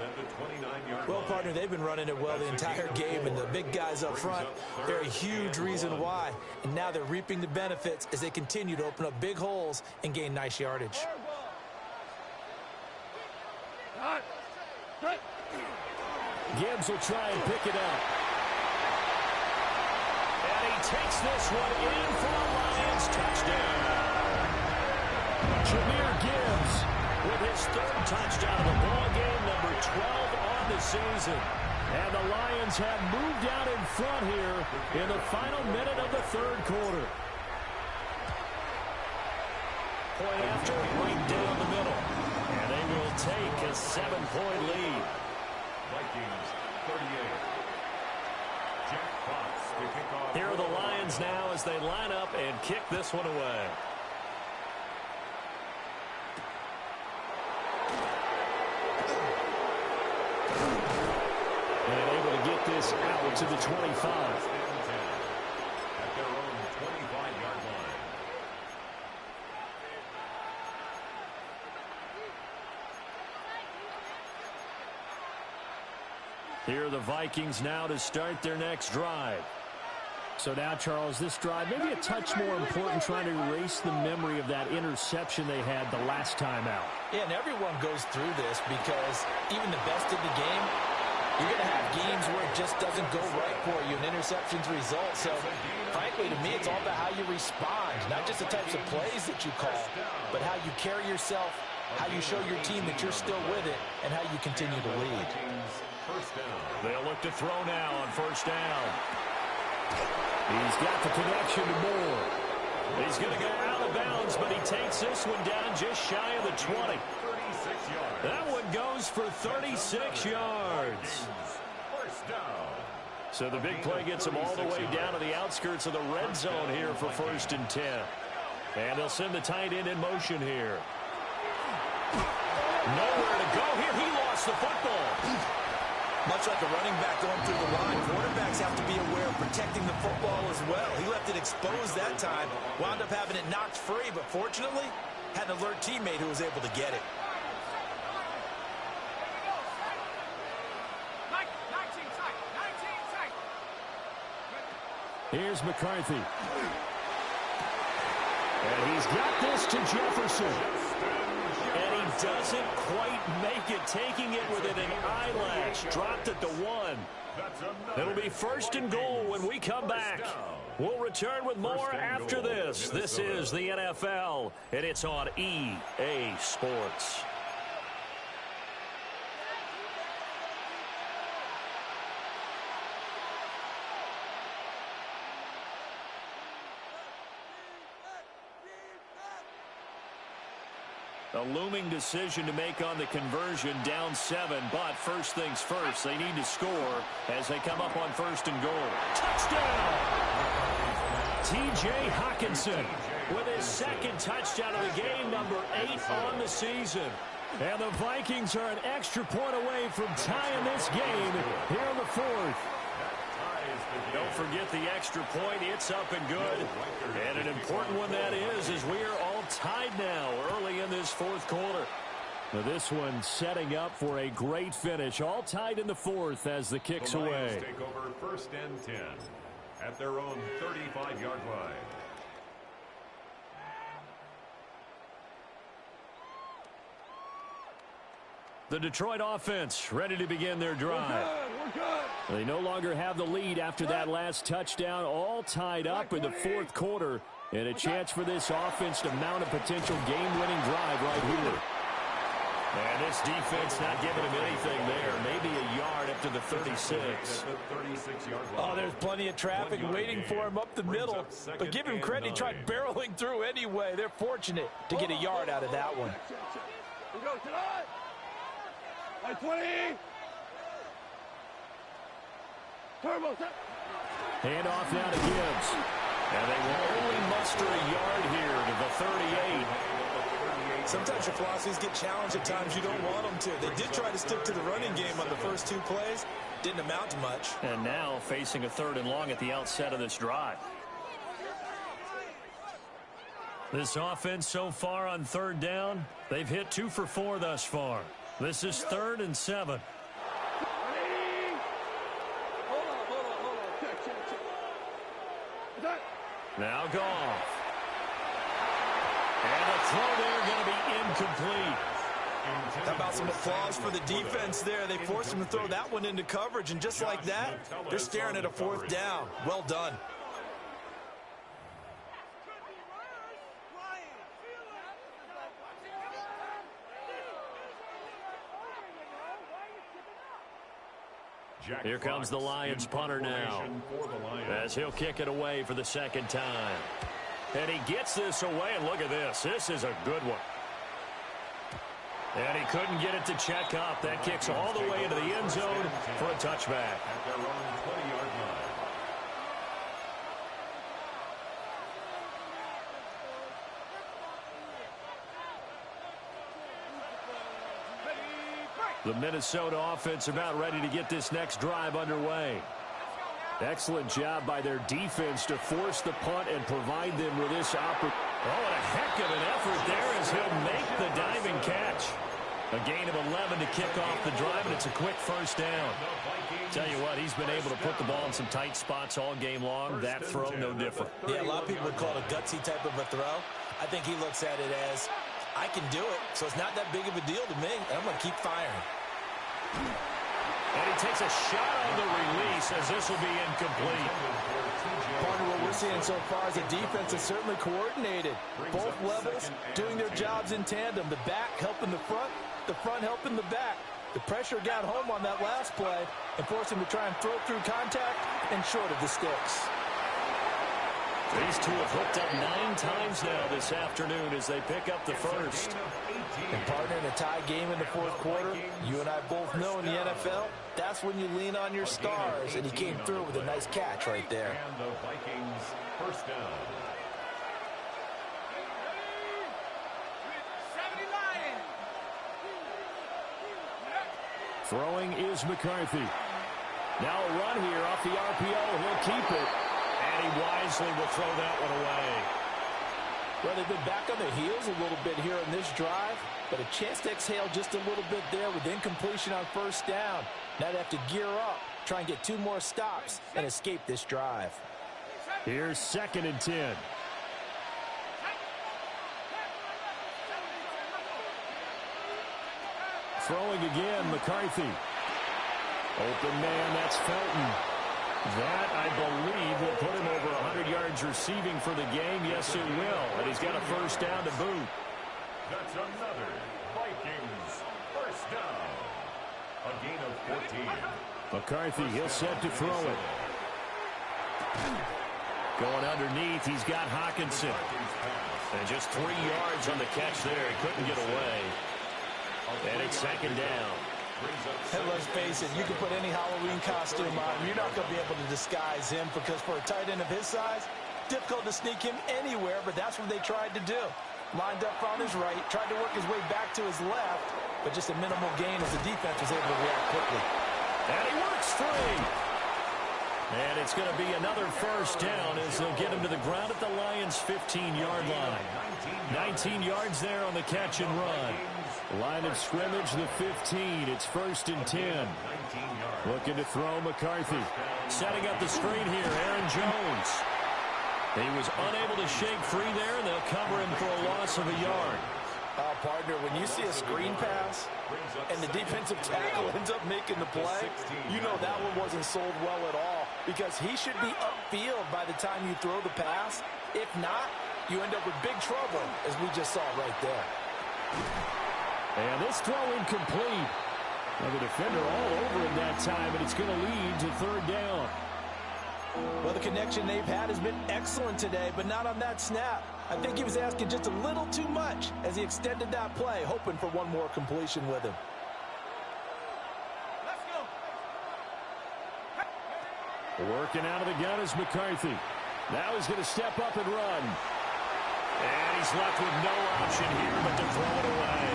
Well, partner, they've been running it well the entire game, and the big guys up front, they're a huge reason why. And now they're reaping the benefits as they continue to open up big holes and gain nice yardage. Gibbs will try and pick it up. And he takes this one in for a Lions touchdown. Jahmyr Gibbs with his 3rd touchdown of the ball game, number 12 on the season. And the Lions have moved out in front here in the final minute of the 3rd quarter. Point after, right down the middle. And they will take a 7-point lead. Vikings 38. Jack Fox to kick off. Here are the Lions now as they line up and kick this one away. And able to get this out to the 25. At their own 25-yard line. Here are the Vikings now to start their next drive. So now, Charles, this drive maybe a touch more important, trying to erase the memory of that interception they had the last time out. Yeah, and everyone goes through this because even the best in the game, you're going to have games where it just doesn't go right for you, and interceptions result. So, frankly, to me, it's all about how you respond, not just the types of plays that you call, but how you carry yourself, how you show your team that you're still with it, and how you continue to lead. They'll look to throw now on 1st down. He's got the connection to Moore. He's going to go out of bounds, but he takes this one down just shy of the 20. That one goes for 36 yards. So the big play gets him all the way down to the outskirts of the red zone here for 1st and 10. And they'll send the tight end in motion here. Nowhere to go here. He lost the football. Much like a running back going through the line, quarterbacks have to be aware of protecting the football as well. He left it exposed that time, wound up having it knocked free, but fortunately, had an alert teammate who was able to get it. Here's McCarthy. And he's got this to Jefferson. And he doesn't quite make it, taking it within an eyelash. Dropped at the 1. It'll be 1st and goal when we come back. We'll return with more after this. This is the NFL, and it's on EA Sports. A looming decision to make on the conversion, down 7, but first things first, they need to score as they come up on 1st and goal. Touchdown! T.J. Hockenson with his 2nd touchdown of the game, number 8 on the season. And the Vikings are an extra point away from tying this game here in the 4th. Don't forget the extra point. It's up and good. And an important one that is, as we are all tied now early in this 4th quarter. Now this one setting up for a great finish. All tied in the 4th as the kick's away. The Lions take over 1st and 10 at their own 35-yard line. The Detroit offense ready to begin their drive. They no longer have the lead after that last touchdown, all tied up in the 4th quarter, and a chance for this offense to mount a potential game-winning drive right here. And this defense not giving him anything there. Maybe a yard up to the 36. Oh, there's plenty of traffic waiting for him up the middle. But give him credit, he tried barreling through anyway. They're fortunate to get a yard out of that one. We go tonight. 20. Turbo set. Hand off now to Gibbs. And they will only muster a yard here to the 38. Sometimes your philosophies get challenged at times you don't want them to. They did try to stick to the running game on the first 2 plays. Didn't amount to much. And now facing a 3rd and long at the outset of this drive. This offense so far on 3rd down, they've hit 2 for 4 thus far. This is 3rd and 7. Now Goff. And the throw there going to be incomplete. How about some applause for the defense there? They forced him to throw that one into coverage, and just like that, they're staring at a 4th down. Well done. Here comes the Lions punter now, as he'll kick it away for the 2nd time. And he gets this away, and look at this. This is a good one. And he couldn't get it to check up. That kicks all the way into the end zone for a touchback. At their own 20-yard line. The Minnesota offense about ready to get this next drive underway. Excellent job by their defense to force the punt and provide them with this opportunity. Oh, and a heck of an effort there as he'll make the diving catch. A gain of 11 to kick off the drive, and it's a quick 1st down. Tell you what, he's been able to put the ball in some tight spots all game long. That throw, no different. Yeah, a lot of people would call it a gutsy type of a throw. I think he looks at it as, I can do it, so it's not that big of a deal to me, and I'm going to keep firing. And he takes a shot on the release as this will be incomplete. Partner, what we're seeing so far is the defense is certainly coordinated. Both levels doing their jobs in tandem. The back helping the front helping the back. The pressure got home on that last play and forced him to try and throw through contact and short of the sticks. These two have hooked up 9 times now this afternoon as they pick up the 1st. And partner, in a tie game in the 4th quarter, you and I both know in the NFL, that's when you lean on your stars, and he came through with a nice catch right there. And the Vikings 1st down. Throwing is McCarthy. Now a run here off the RPO. He'll keep it. And he wisely will throw that one away. Well, they've been back on their heels a little bit here on this drive, but a chance to exhale just a little bit there with incompletion on 1st down. Now they have to gear up, try and get 2 more stops and escape this drive. Here's 2nd and 10. Throwing again, McCarthy. Open man, that's Felton. That, I believe, will put him over 100 yards receiving for the game. Yes, it will. And he's got a 1st down to boot. That's another Vikings 1st down. A gain of 14. McCarthy, he'll set to throw it. Going underneath, he's got Hawkinson. And just 3 yards on the catch there. He couldn't get away. And it's 2nd down. And let's face it, you can put any Halloween costume on. You're not going to be able to disguise him because for a tight end of his size, difficult to sneak him anywhere, but that's what they tried to do. Lined up on his right, tried to work his way back to his left, but just a minimal gain as the defense was able to react quickly. And he works free. And it's going to be another 1st down as they'll get him to the ground at the Lions' 15-yard line. 19 yards there on the catch and run. Line of scrimmage, the 15. It's 1st and 10. Looking to throw McCarthy. Setting up the screen here, Aaron Jones. He was unable to shake free there, and they'll cover him for a loss of a yard. Partner, when you see a screen pass and the defensive tackle ends up making the play, you know that one wasn't sold well at all because he should be upfield by the time you throw the pass. If not, you end up with big trouble, as we just saw right there. And this throw incomplete. And the defender all over him that time, and it's going to lead to third down. Well, the connection they've had has been excellent today, but not on that snap. I think he was asking just a little too much as he extended that play, hoping for one more completion with him. Let's go. Working out of the gun is McCarthy. Now he's going to step up and run. And he's left with no option here but to throw it away.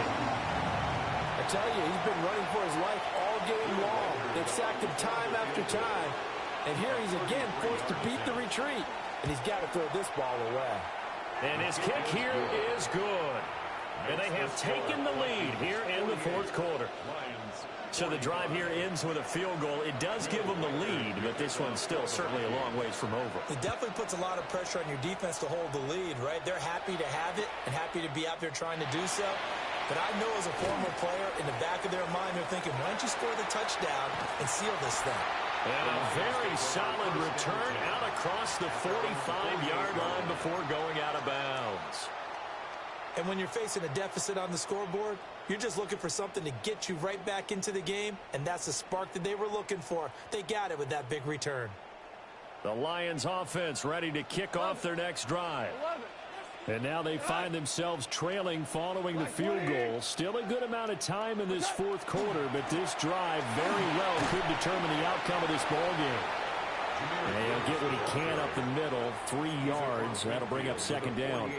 I tell you, he's been running for his life all game long. They've sacked him time after time. And here he's again forced to beat the retreat. And he's got to throw this ball away. And his kick here is good. And they have taken the lead here in the fourth quarter. So the drive here ends with a field goal. It does give them the lead, but this one's still certainly a long ways from over. It definitely puts a lot of pressure on your defense to hold the lead, right? They're happy to have it and happy to be out there trying to do so. But I know as a former player, in the back of their mind, they're thinking, why don't you score the touchdown and seal this thing? And a very solid return out across the 45-yard line before going out of bounds. And when you're facing a deficit on the scoreboard, you're just looking for something to get you right back into the game, and that's the spark that they were looking for. They got it with that big return. The Lions offense ready to kick off their next drive. And now they find themselves trailing following the field goal. Still a good amount of time in this fourth quarter, but this drive very well could determine the outcome of this ball game. And he'll get what he can up the middle, 3 yards. That'll bring up second down.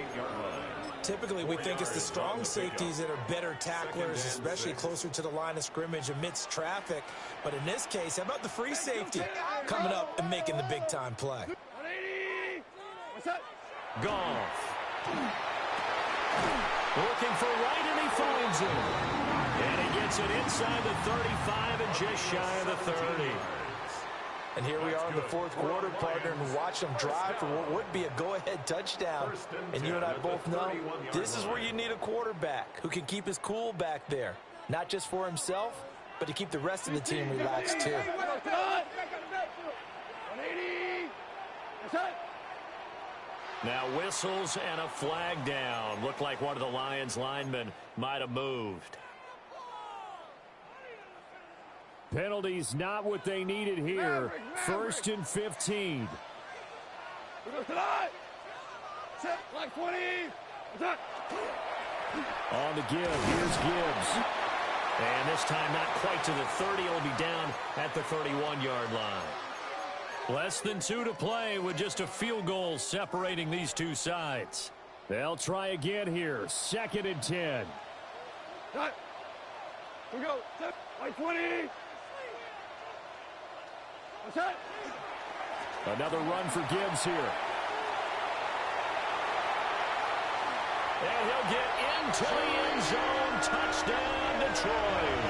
Typically, we think it's the strong safeties that are better tacklers, especially closer to the line of scrimmage amidst traffic. But in this case, how about the free safety coming up and making the big-time play? Goff. Looking for Wright, and he finds him. And he gets it inside the 35 and just shy of the 30. And here we are in the fourth quarter, partner, and watch them drive for what would be a go-ahead touchdown. And you and I both know this is where you need a quarterback who can keep his cool back there. Not just for himself, but to keep the rest of the team relaxed, too. Now whistles and a flag down. Looked like one of the Lions linemen might have moved. Penalties not what they needed here. 1st and 15. On the give, here's Gibbs. And this time not quite to the 30. It'll be down at the 31-yard line. Less than 2 to play with just a field goal separating these two sides. They'll try again here. 2nd and 10. Here we go. 20. Another run for Gibbs here. And he'll get into the end zone. Touchdown, Detroit.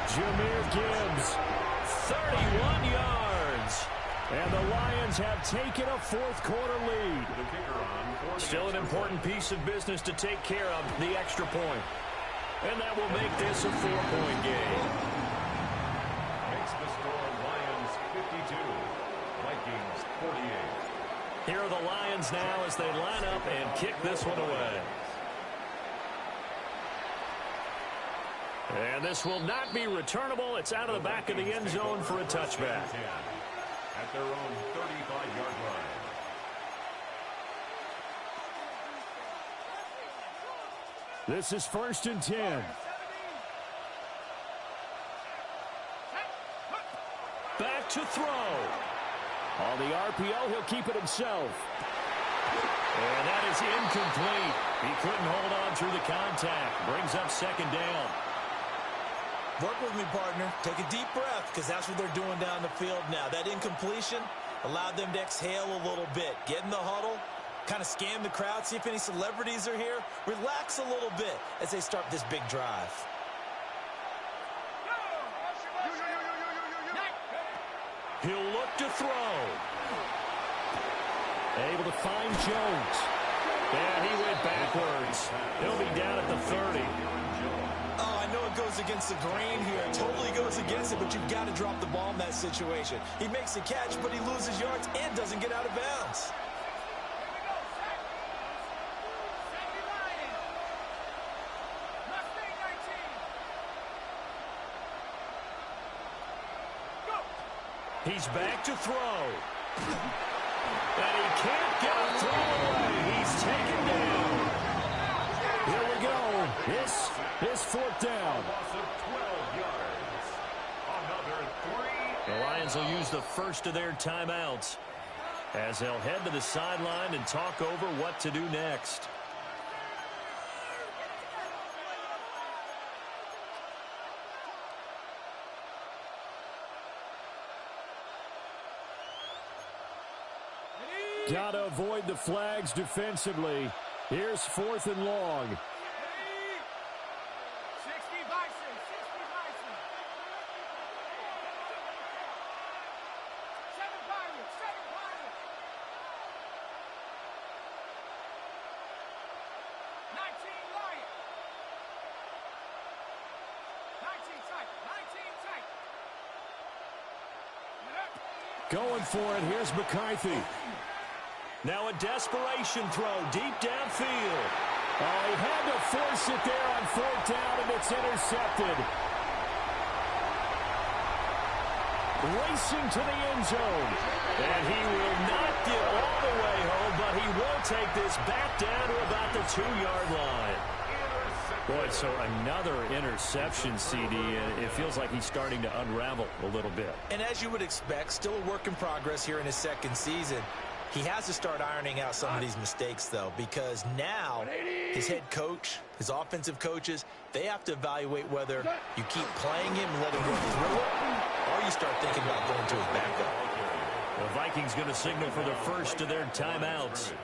Jahmyr Gibbs, 31 yards. And the Lions have taken a fourth quarter lead. Still an important piece of business to take care of, the extra point. And that will make this a 4-point game. Makes the score Lions 52, Vikings 48. Here are the Lions now as they line up and kick this one away. And this will not be returnable. It's out of the back of the end zone for a touchback. At their own 35-yard line. This is 1st and 10. Back to throw. On the RPO, he'll keep it himself. And that is incomplete. He couldn't hold on through the contact. Brings up second down. Work with me, partner. Take a deep breath, because that's what they're doing down the field now. That incompletion allowed them to exhale a little bit. Get in the huddle, kind of scan the crowd, see if any celebrities are here. Relax a little bit as they start this big drive. He'll look to throw. Able to find Jones. And he went backwards. He'll be down at the 30. Oh, I know it goes against the grain here. It totally goes against it, but you've got to drop the ball in that situation. He makes the catch, but he loses yards and doesn't get out of bounds. He's back to throw. And he can't get a throw away. He's taken down. Here we go. This is fourth down. The Lions will use the first of their timeouts as they'll head to the sideline and talk over what to do next. Got to avoid the flags defensively. Here's fourth and long. 60 Bison, 60 Bison. 7 Pirates, 7 Pirates. 19 Lions. 19 tight, 19 tight. Going for it. Here's McCarthy. Now a desperation throw deep downfield. Oh, he had to force it there on fourth down, and it's intercepted. Racing to the end zone. And he will not get all the way home, but he will take this back down to about the 2-yard line. Boy, so another interception, CD, and it feels like he's starting to unravel a little bit. And as you would expect, still a work in progress here in his second season. He has to start ironing out some of these mistakes, though, because now his head coach, his offensive coaches, they have to evaluate whether you keep playing him and let him go through it, or you start thinking about going to his backup. The Vikings going to signal for the first of their timeouts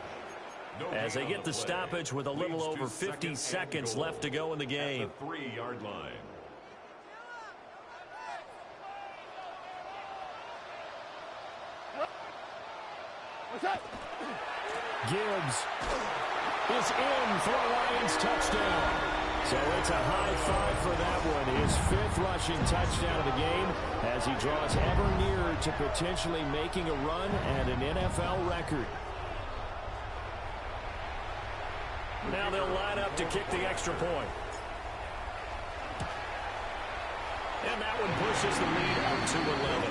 as they get the stoppage with a little over 50 seconds left to go in the game. At the 3-yard line. Gibbs is in for a Lions touchdown. So it's a high five for that one. His 5th rushing touchdown of the game as he draws ever nearer to potentially making a run at an NFL record. Now they'll line up to kick the extra point. And that one pushes the lead up to 11.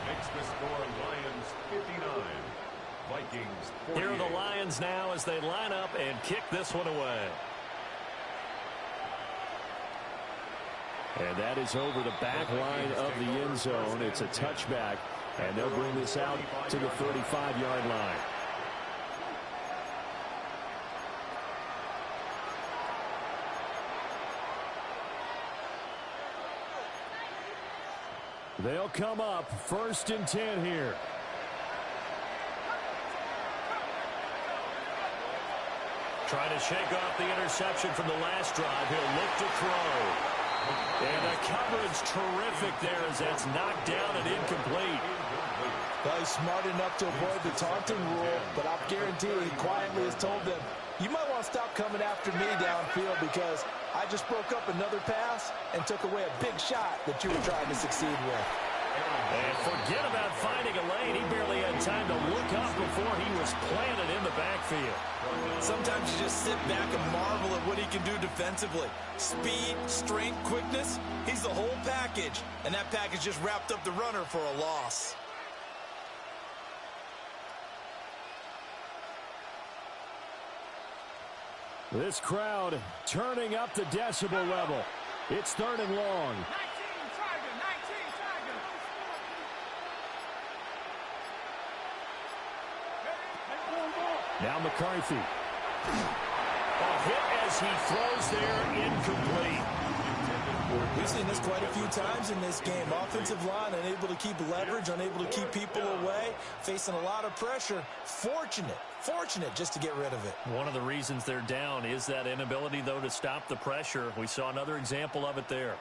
Makes the score Lions 59. Vikings 48. Here are the Lions now as they line up and kick this one away. And that is over the back line of the end zone. It's a touchback, and they'll bring this out to the 35-yard line. They'll come up 1st and 10 here. Trying to shake off the interception from the last drive. He'll look to throw. And the coverage terrific there as that's knocked down and incomplete. Well, he's smart enough to avoid the taunting rule, but I guarantee he quietly has told them, you might want to stop coming after me downfield because I just broke up another pass and took away a big shot that you were trying to succeed with. And forget about finding a lane. He barely had time to look up before he was planted in the backfield. Sometimes you just sit back and marvel at what he can do defensively. Speed, strength, quickness, he's the whole package. And that package just wrapped up the runner for a loss. This crowd turning up the decibel level. It's 3rd and long. 19 Tiger, 19 Tiger. Now McCarthy. A hit as he throws there, incomplete. We've seen this quite a few times in this game. Offensive line unable to keep leverage, unable to keep people away, facing a lot of pressure. Fortunate just to get rid of it. One of the reasons they're down is that inability, though, to stop the pressure. We saw another example of it there.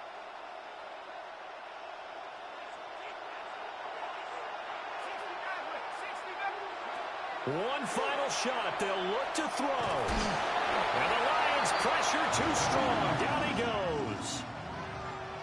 One final shot. They'll look to throw. And the Lions pressure too strong. Down he goes.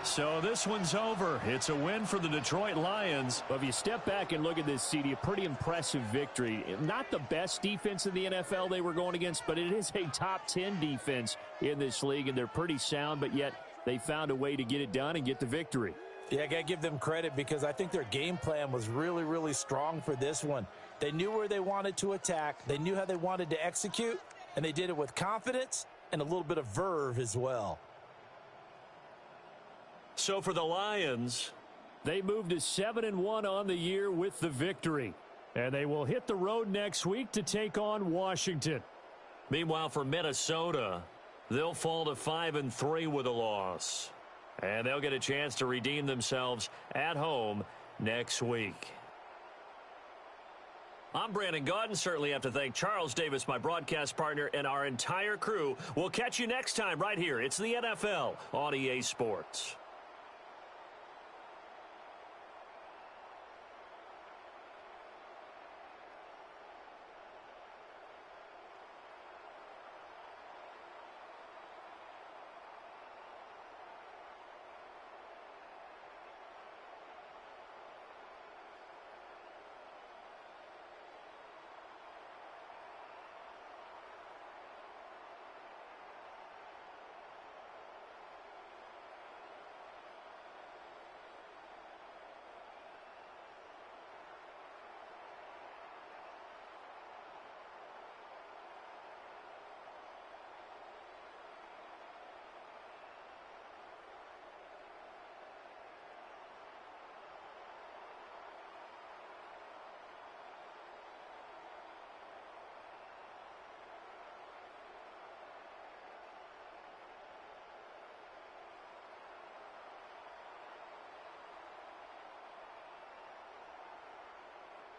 So this one's over. It's a win for the Detroit Lions. But if you step back and look at this, CD, a pretty impressive victory. Not the best defense in the NFL they were going against, but it is a top 10 defense in this league, and they're pretty sound, but yet they found a way to get it done and get the victory. Yeah, I got to give them credit because I think their game plan was really, really strong for this one. They knew where they wanted to attack. They knew how they wanted to execute, and they did it with confidence and a little bit of verve as well. So for the Lions, they moved to 7-1 on the year with the victory. And they will hit the road next week to take on Washington. Meanwhile, for Minnesota, they'll fall to 5-3 with a loss. And they'll get a chance to redeem themselves at home next week. I'm Brandon Gaudin. Certainly have to thank Charles Davis, my broadcast partner, and our entire crew. We'll catch you next time right here. It's the NFL on EA Sports.